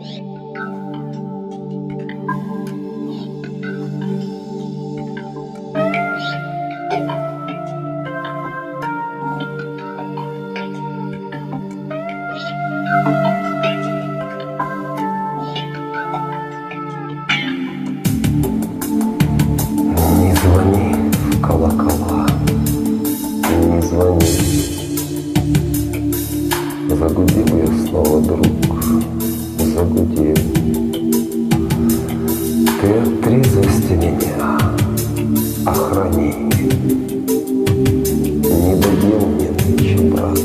Не звони в колокола, не звони. Загудел я снова, друг, загудел. Ты от трезвости меня охрани. Не додел мне нынче, брат,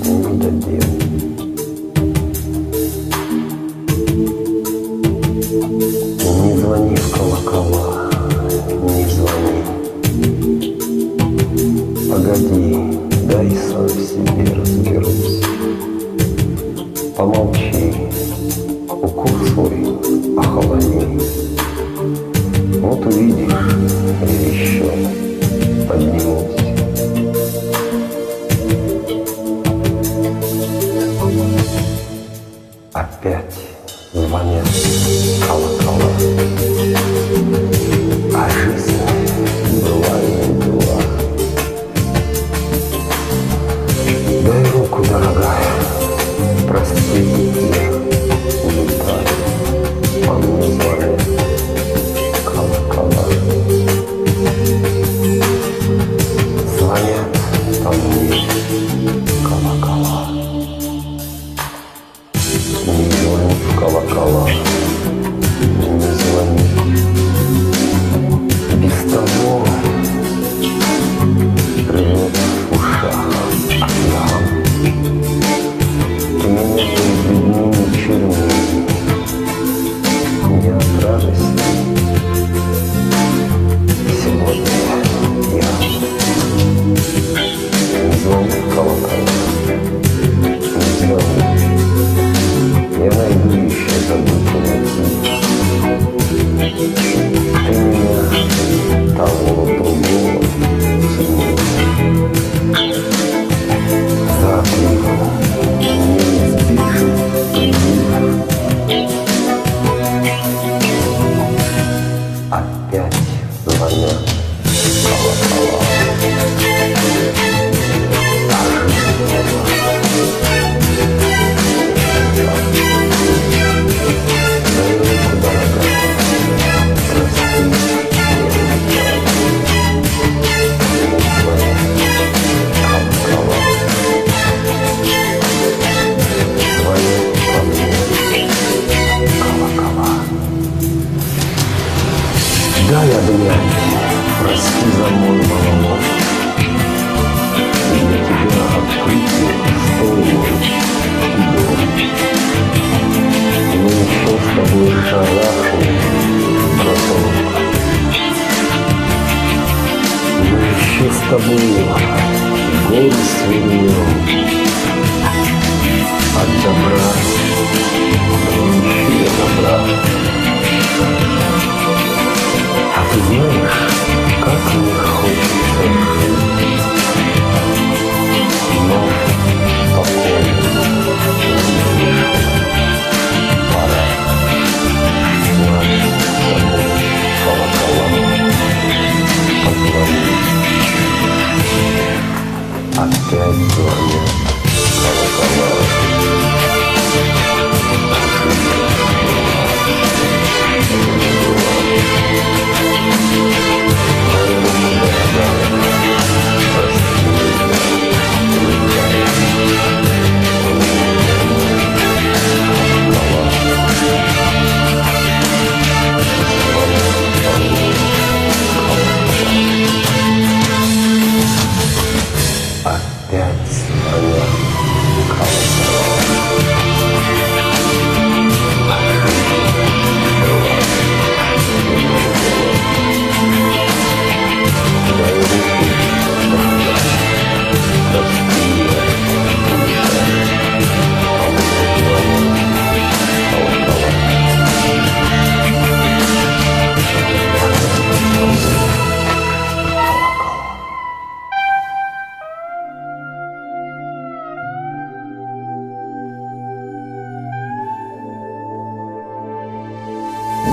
не додел. Не звони в колокола, не звони. Погоди, дай сам в себе разберусь. Помолчи, укор свой охолони. Вот увидишь, я еще поднимусь. Опять звонят колокола, а жизнь была и не была. Дай руку, дорогая, прости, я улетаю. По мне звонят колокола. Звонят по мне колокола. Не звони в колокола, не звони. Без того рвет в ушах океан. Ты меня перед людьми не черни, не от радости. Сегодня я не звони в колокола, не звони. Я найду еще забытого типа. Ты меня того другого ценишь. За отливом неизбежен прилив. Опять звонят колокола. Дай обнять, прости за мой монолог. Для тебя открытие, что и дом. Мы еще с тобой шарахнем, браток. Мы еще с тобой горы свернем. От добра ничего добра. А ты знаешь, как мне хочется жить, но спокойно, неизбежно. Пора знать собой колокола, позвонить. Опять звонят колокола. Дай руку,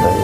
далеко.